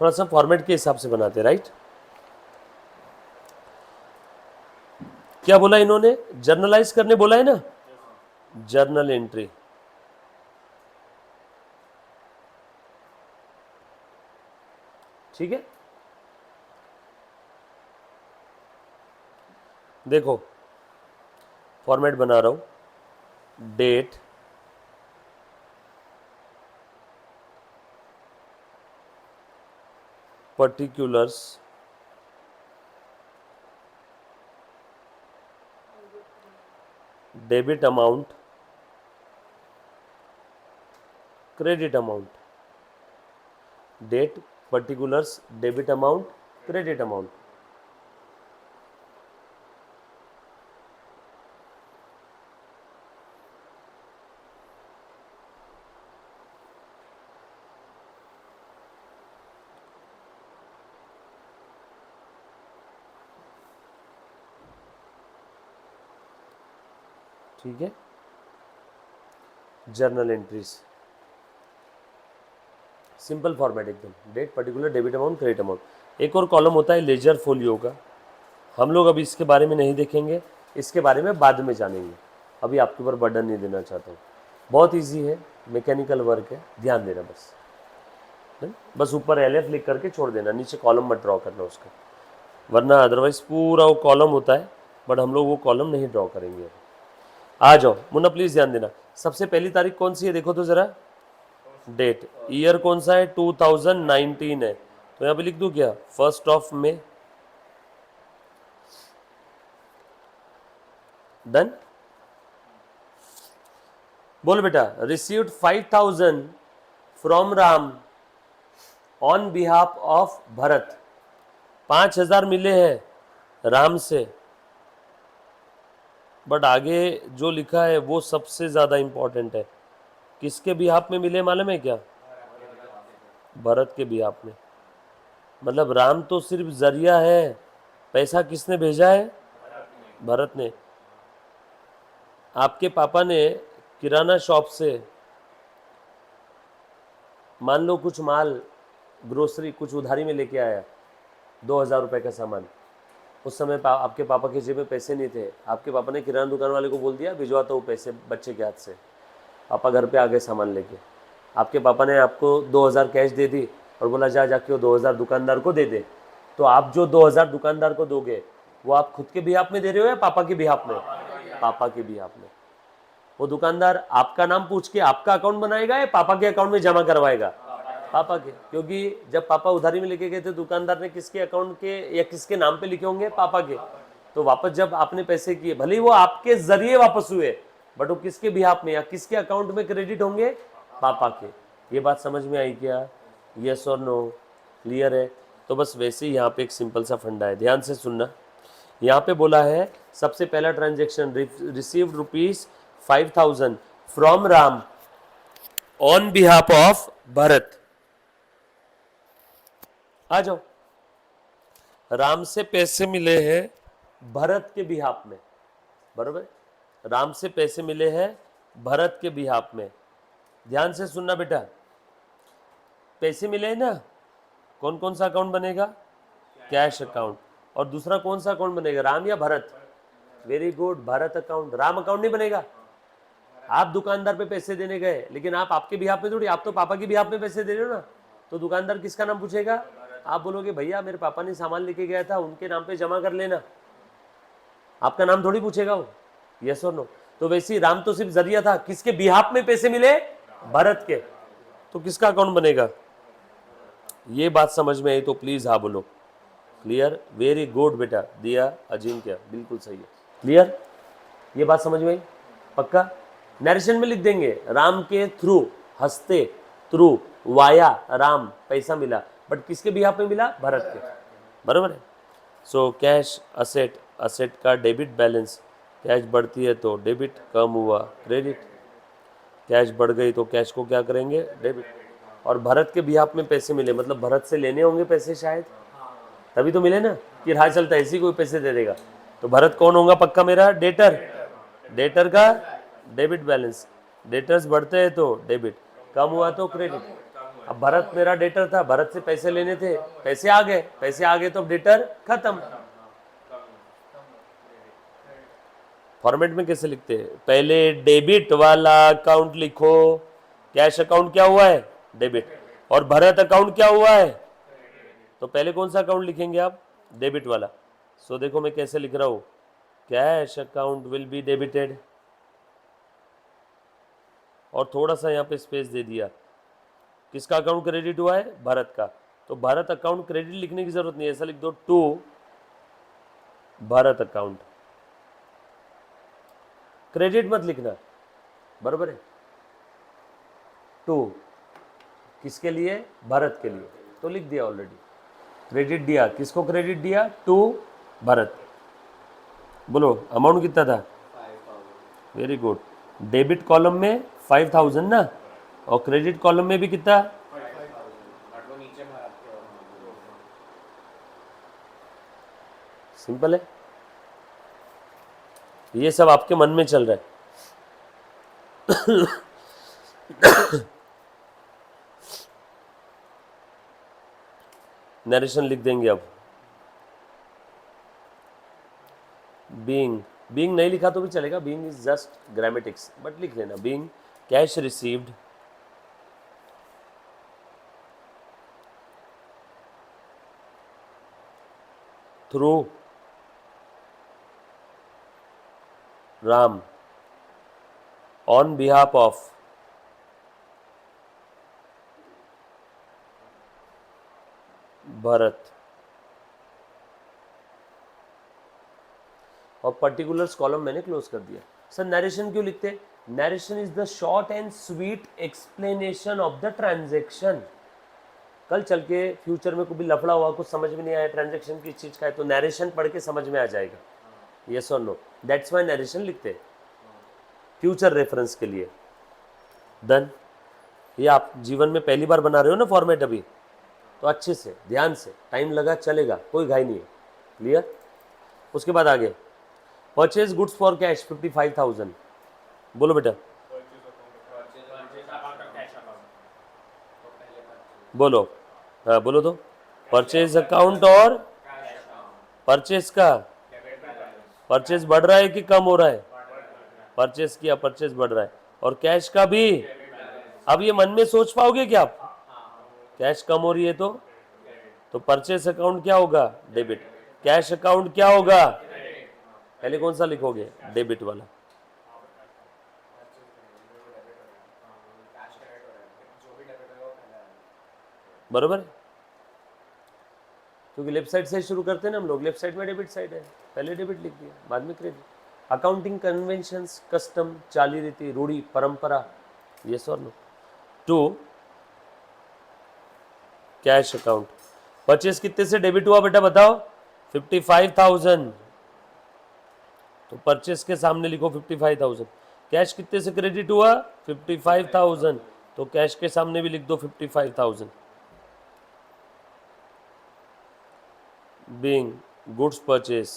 थोड़ा सा फॉर्मेट के हिसाब से बनाते, राइट? क्या बोला इन्होंने? जर्नलाइज करने बोला है ना, जर्नल एंट्री। ठीक है, देखो फॉर्मेट बना रहा हूं। Date, particulars, debit amount, credit amount. Date, particulars, debit amount, credit amount. ठीक है, जर्नल एंट्रीज, सिंपल फॉर्मेट एकदम, date, particular, debit amount, credit amount. एक और कॉलम होता है लेजर फोलियो का, हम लोग अभी इसके बारे में नहीं देखेंगे, इसके बारे में बाद में जानेंगे, अभी आपके ऊपर बर्डन नहीं देना चाहता हूँ। बहुत इजी है, मैकेनिकल वर्क है, ध्यान देना बस, नहीं? बस ऊपर LF लिख करके छोड़ देना, नीचे कॉलम मत ड्रॉ करना उसका, वरना अदरवाइज पूरा वो कॉलम होता है, बट हम लोग वो कॉलम नहीं ड्रॉ करेंगे। आ जाओ मुन्ना, प्लीज़ ध्यान देना, सबसे पहली तारीख कौन सी है देखो तो ज़रा, डेट, ईयर कौन सा है, 2019 है, तो यहाँ पे लिख दूँ क्या, 1 मई। डन। बोल बेटा, received 5000 from Ram on behalf of Bharat, 5000 मिले हैं राम से, बट आगे जो लिखा है वो सबसे ज़्यादा इंपॉर्टेंट है, किसके बिहाफ में मिले मालूम है क्या, भरत के बिहाफ में। मतलब राम तो सिर्फ जरिया है, पैसा किसने भेजा है, भरत ने। आपके पापा ने किराना शॉप से मान लो कुछ माल, ग्रोसरी कुछ उधारी में लेके आया, 2000 रुपये का सामान, उस समय आपके पापा के जेब में पैसे नहीं थे, आपके पापा ने किराना दुकान वाले को बोल दिया भिजवाता हूँ पैसे बच्चे के हाथ से, पापा घर पे आ गए सामान लेके, आपके पापा ने आपको 2000 कैश दे दी और बोला जा जाके वो 2000 दुकानदार को दे दे, तो आप जो 2000 दुकानदार को दोगे वो आप खुद के बिहाफ में दे रहे हो या पापा के बिहाफ में, पापा के बिहाफ में। वो दुकानदार आपका नाम पूछ के आपका अकाउंट बनाएगा या पापा के अकाउंट में जमा करवाएगा, पापा के, क्योंकि जब पापा उधारी में लेके गए थे दुकानदार ने किसके अकाउंट के या किसके नाम पे लिखे होंगे, पापा के, तो वापस जब आपने पैसे किए भले ही वो आपके जरिए वापस हुए, बट वो किसके बिहाफ में या किसके अकाउंट में क्रेडिट होंगे, पापा के। ये बात समझ में आई क्या, यस और नो, क्लियर है। तो बस वैसे ही यहाँ पे एक सिंपल सा फंडा है, ध्यान से सुनना। यहाँ पे बोला है सबसे पहला transaction, received ₹5000 from Ram on behalf of Bharat. आ जाओ, राम से पैसे मिले हैं भरत के बिहाफ में, बरोबर, राम से पैसे मिले हैं भरत के बिहाफ में। ध्यान से सुनना बेटा, पैसे मिले हैं ना, कौन कौन सा अकाउंट बनेगा, कैश अकाउंट, और दूसरा कौन सा अकाउंट बनेगा, राम या Bharat, very good, Bharat account, Ram account नहीं बनेगा। आप दुकानदार पे पैसे देने गए, लेकिन आप आपके बिहाफ में थोड़ी, आप तो पापा के बिहाफ में पैसे दे रहे हो ना, तो दुकानदार किसका नाम पूछेगा, आप बोलोगे भैया मेरे पापा ने सामान लेके गया था उनके नाम पे जमा कर लेना, आपका नाम थोड़ी पूछेगा वो, यस और नो। तो वैसे ही राम तो सिर्फ जरिया था, किसके बिहाफ में पैसे मिले, भरत के, तो किसका अकाउंट बनेगा। ये बात समझ में आई तो प्लीज हाँ बोलो, क्लियर, वेरी गुड बेटा, दिया अजिंक्य, बिल्कुल सही है, क्लियर, ये बात समझ में आई, पक्का। नरेशन में लिख देंगे राम के थ्रू, हंसते थ्रू, वाया राम पैसा मिला, बट किसके बिहाफ में मिला, भरत के, बराबर है। सो कैश असेट, असेट का डेबिट बैलेंस, कैश बढ़ती है तो डेबिट, कम हुआ क्रेडिट, कैश बढ़ गई तो कैश को क्या करेंगे, डेबिट। और भरत के बिहाफ में पैसे मिले, मतलब भरत से लेने होंगे पैसे शायद, तभी तो मिले ना, कि रहा चलता है ऐसी कोई पैसे दे देगा, तो भरत कौन होगा पक्का मेरा, डेटर, डेटर का डेबिट बैलेंस, डेटर्स बढ़ते हैं तो डेबिट, कम हुआ तो क्रेडिट। अब भरत मेरा डेटर था, भरत से पैसे लेने थे, पैसे आ गए, पैसे आ गए तो डेटर खत्म। फॉर्मेट में कैसे लिखते हैं, पहले डेबिट वाला अकाउंट लिखो, कैश अकाउंट क्या हुआ है, डेबिट, और भरत अकाउंट क्या हुआ है, तो पहले कौन सा अकाउंट लिखेंगे आप, डेबिट वाला। सो देखो मैं कैसे लिख रहा हूं, cash account will be debited, और थोड़ा सा यहाँ पे स्पेस दे दिया, किसका अकाउंट क्रेडिट हुआ है, भरत का, तो भरत अकाउंट क्रेडिट लिखने की जरूरत नहीं है, ऐसा लिख दो टू भरत अकाउंट, क्रेडिट मत लिखना, बराबर है, टू किसके लिए, भरत के लिए, तो लिख दिया ऑलरेडी, क्रेडिट दिया, किसको क्रेडिट दिया, टू भरत। बोलो अमाउंट कितना था, 5000, वेरी गुड, डेबिट कॉलम में 5000 ना, और क्रेडिट कॉलम में भी कितना, 5000, बट वो नीचे भरत के और सिंपल है, ये सब आपके मन में चल रहा है। नरेशन लिख देंगे अब। बीइंग, बीइंग नहीं लिखा तो भी चलेगा, बीइंग इज जस्ट ग्रामेटिक्स, बट लिख लेना being cash received through Ram on behalf of Bharat, और पर्टिकुलर्स कॉलम मैंने क्लोज कर दिया। सर नरेशन क्यों लिखते? Narration is the short and sweet explanation of the transaction. कल चल के फ्यूचर में कोई भी लफड़ा हुआ, कुछ समझ में नहीं आया ट्रांजैक्शन किस चीज का है, तो नरेशन पढ़ के समझ में आ जाएगा, यस और नो। दैट्स वाई नरेशन लिखते हैं, फ्यूचर रेफरेंस के लिए। डन। ये आप जीवन में पहली बार बना रहे हो ना फॉर्मेट अभी, तो अच्छे से ध्यान से, टाइम लगा चलेगा, कोई घाई नहीं है। क्लियर? उसके बाद आगे परचेज गुड्स फॉर कैश 55,000। बोलो बेटा, बोलो। हाँ बोलो तो। परचेज अकाउंट और परचेज का, परचेज बढ़ रहा है कि कम हो रहा है? परचेज किया, परचेज बढ़ रहा है, और कैश का भी। अब ये मन में सोच पाओगे क्या आप? कैश कम हो रही है तो परचेज अकाउंट क्या होगा? डेबिट। कैश अकाउंट क्या होगा? पहले कौन सा लिखोगे? डेबिट वाला। बरोबर है, क्योंकि लेफ्ट साइड से शुरू करते हैं ना हम लोग, लेफ्ट साइड में डेबिट साइड है, पहले डेबिट लिख दिया बाद में क्रेडिट। अकाउंटिंग कन्वेंशंस, कस्टम, चाली रीति, रूढ़ी, परंपरा, यस और no. To cash account. Purchase कितने से डेबिट हुआ बेटा बताओ? 55,000, तो परचेज के सामने लिखो 55,000। कैश कितने से क्रेडिट हुआ? 55,000, तो कैश के सामने भी लिख दो 55,000। Being goods purchase.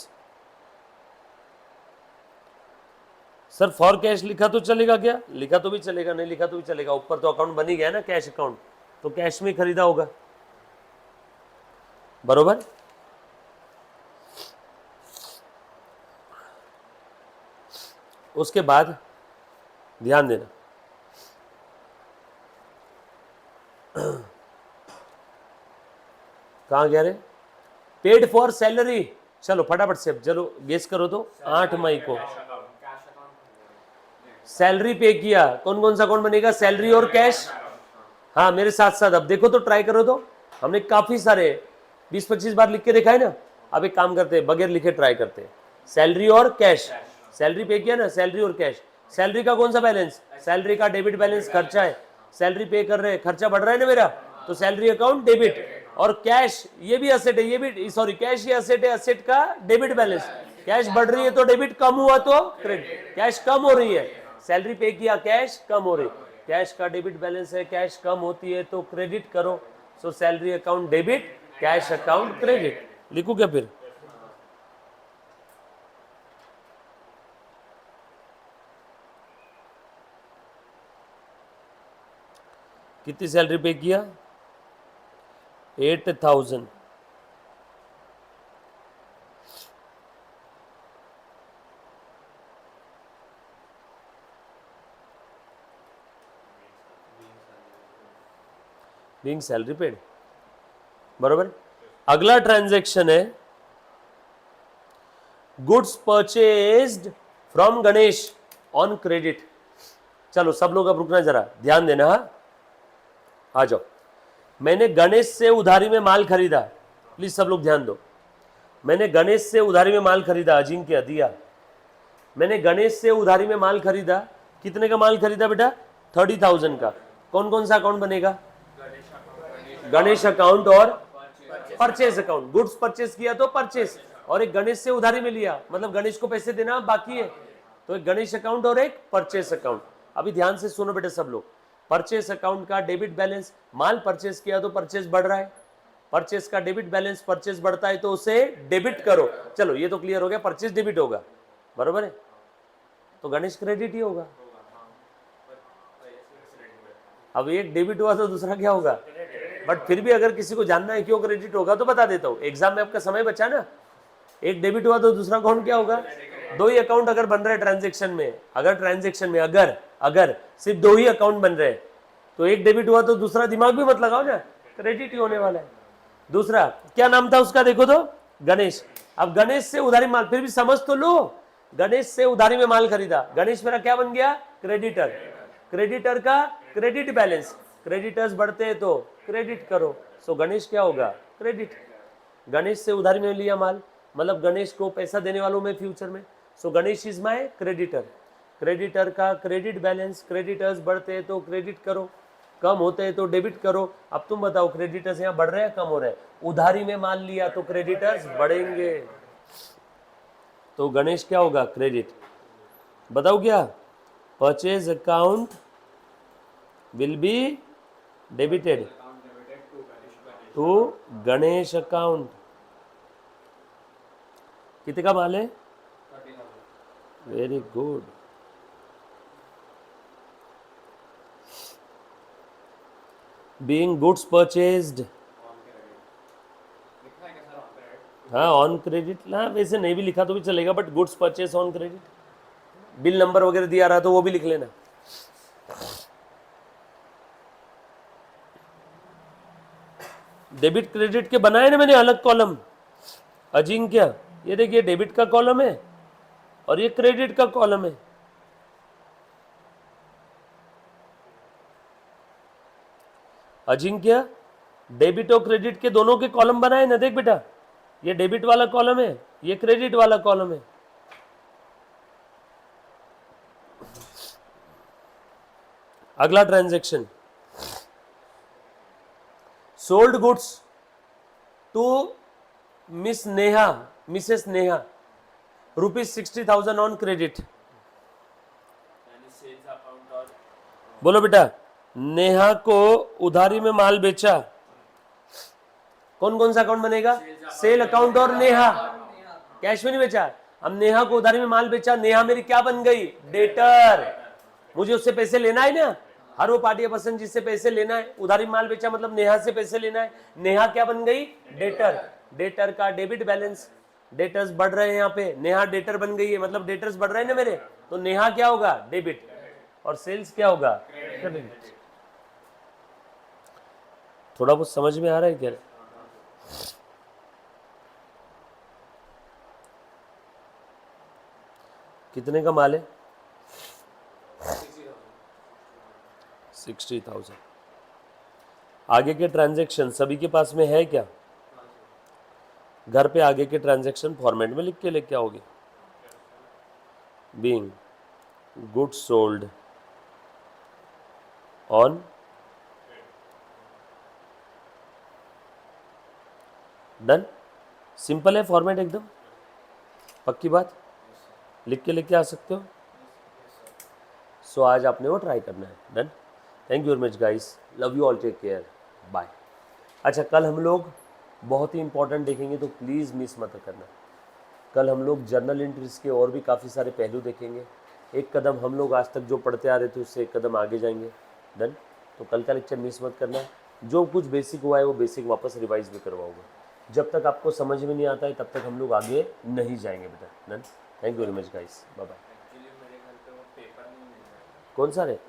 Sir for cash लिखा तो चलेगा क्या? लिखा तो भी चलेगा, नहीं लिखा तो भी चलेगा, ऊपर तो अकाउंट बन ही गया ना कैश अकाउंट, तो कैश में खरीदा होगा, बरोबर। उसके बाद ध्यान देना, कहां गया रे? Paid for salary. चलो फटाफट से, चलो गेस करो तो। 8 मई को सैलरी पे किया, कौन कौन सा अकाउंट बनेगा? सैलरी और कैश। हाँ मेरे साथ साथ अब देखो तो, ट्राई करो तो। हमने काफी सारे 20-25 बार लिख के देखा है ना। अब एक काम करते हैं, बगैर लिखे ट्राई करते हैं। सैलरी और कैश, सैलरी पे किया ना, सैलरी और कैश। सैलरी का कौन सा बैलेंस? सैलरी का डेबिट बैलेंस, खर्चा है, सैलरी पे कर रहे हैं, खर्चा बढ़ रहा है ना मेरा, तो सैलरी अकाउंट डेबिट। और कैश ये भी असेट है, ये भी सॉरी कैश ये असेट है, असेट का डेबिट बैलेंस। कैश बढ़ रही है तो डेबिट, कम हुआ तो क्रेडिट। कैश कम हो रही है, सैलरी पे किया, कैश कम हो रही, कैश का डेबिट बैलेंस है, कैश कम होती है तो क्रेडिट करो। सो salary account debit, cash account credit. लिखूं क्या फिर? कितनी सैलरी पे किया? 8,000। बीइंग सैलरी पेड, बरोबर। अगला ट्रांजैक्शन है goods purchased from Ganesh on credit. चलो सब लोग अब रुकना, जरा ध्यान देना। हाँ आ जाओ। मैंने गणेश से उधारी में माल खरीदा, प्लीज सब लोग ध्यान दो। मैंने गणेश से उधारी में माल खरीदा, अजिंक्य दिया। मैंने गणेश से उधारी में माल खरीदा, कितने का माल खरीदा बेटा? 30,000 का। कौन कौन सा अकाउंट बनेगा? गणेश अकाउंट और परचेज अकाउंट। गुड्स परचेज किया तो परचेज, और एक गणेश से उधारी में लिया, मतलब गणेश को पैसे देना बाकी है, तो एक गणेश अकाउंट और एक परचेज अकाउंट। अभी ध्यान से सुनो बेटे सब लोग। परचेज अकाउंट का डेबिट बैलेंस, माल परचेज किया तो परचेज बढ़ रहा है, परचेज का डेबिट बैलेंस, परचेज बढ़ता है तो उसे डेबिट करो। चलो ये तो क्लियर हो गया, परचेज डेबिट होगा, बरोबर है, तो गणेश क्रेडिट ही होगा। अब एक डेबिट हुआ तो दूसरा क्या होगा, बट फिर भी अगर किसी को जानना है क्यों क्रेडिट होगा तो बता देता हूँ, एग्जाम में आपका समय बचा ना, एक डेबिट हुआ तो दूसरा कौन क्या होगा, दो ही अकाउंट अगर बन रहे ट्रांजेक्शन में, अगर ट्रांजेक्शन में अगर अगर सिर्फ दो ही अकाउंट बन रहे तो एक डेबिट हुआ तो दूसरा दिमाग भी मत लगाओ ना, क्रेडिट ही होने वाला है। दूसरा क्या नाम था उसका, देखो तो गणेश। अब गणेश से उधारी माल, फिर भी समझ तो लो, गणेश से उधारी में माल खरीदा, गणेश मेरा क्या बन गया, क्रेडिटर। क्रेडिटर का क्रेडिट बैलेंस, क्रेडिटर्स बढ़ते हैं तो क्रेडिट करो, सो गणेश क्या होगा, क्रेडिट। गणेश से उधारी में लिया माल, मतलब गणेश को पैसा देने वालों में फ्यूचर में, so Ganesh is my creditor. Creditor का क्रेडिट बैलेंस, क्रेडिटर्स बढ़ते हैं तो क्रेडिट करो, कम होते हैं तो डेबिट करो। अब तुम बताओ क्रेडिटर्स यहाँ बढ़ रहे हैं कम हो रहे हैं, उधारी में माल लिया तो क्रेडिटर्स बढ़ेंगे, तो गणेश क्या होगा, क्रेडिट। बताओ क्या, purchase account will be debited to Ganesh account. कितने का माल है, 30,000। Very good. Being goods purchased, लिखा है क्या सर ऑन क्रेडिट? हाँ ऑन क्रेडिट ना, वैसे नहीं भी लिखा तो भी चलेगा, but goods purchase on credit, bill number वगैरह दिया रहा तो वो भी लिख लेना। डेबिट क्रेडिट के बनाए ना मैंने अलग कॉलम, अजिंक्य, ये देखिए डेबिट का कॉलम है और ये क्रेडिट का कॉलम है। अजिंक्य डेबिट और क्रेडिट के दोनों के कॉलम बनाए ना, देख बेटा, ये डेबिट वाला कॉलम है, ये क्रेडिट वाला कॉलम है। अगला transaction, sold goods to miss Neha, Mrs Neha, ₹60,000 on credit. बोलो बेटा, नेहा को उधारी में माल बेचा, कौन कौन सा अकाउंट बनेगा, सेल अकाउंट और नेहा, कैश में नहीं बेचा। अब नेहा को उधारी में माल बेचा, नेहा मेरी क्या बन गई, डेटर। मुझे उससे पैसे लेना है ना, हर वो पार्टी पर्सन जिससे पैसे लेना है, उधारी माल बेचा मतलब नेहा से पैसे लेना है, नेहा क्या बन गई, डेटर। डेटर का डेबिट बैलेंस, डेटर्स बढ़ रहे हैं यहाँ पे, नेहा डेटर बन गई है मतलब डेटर्स बढ़ रहे हैं ना मेरे, तो नेहा क्या होगा, डेबिट, और सेल्स क्या होगा, क्रेडिट। थोड़ा बहुत समझ में आ रहा है क्या, कितने का माल है, 60,000। आगे के ट्रांजैक्शन सभी के पास में है क्या, घर पे आगे के ट्रांजैक्शन फॉर्मेट में लिख के लेके आओगे। Being goods sold on done, simple है फॉर्मेट एकदम, पक्की बात, लिख के लेके आ सकते हो। सो आज आपने वो ट्राई करना है, done. Thank you very much guys, love you all, take care, bye. अच्छा कल हम लोग बहुत ही इंपॉर्टेंट देखेंगे तो प्लीज़ मिस मत करना। कल हम लोग जर्नल एंट्रीज के और भी काफ़ी सारे पहलू देखेंगे, एक कदम हम लोग आज तक जो पढ़ते आ रहे थे उससे एक कदम आगे जाएंगे, डन। तो कल का लेक्चर मिस मत करना, जो कुछ बेसिक हुआ है वो बेसिक वापस रिवाइज भी करवाऊंगा। जब तक आपको समझ में नहीं आता है तब तक हम लोग आगे नहीं जाएंगे बेटा, done. Thank you very much guys, bye bye. Actually मेरे घर पे वो पेपर नहीं मिल रहा है। कौन सा रे,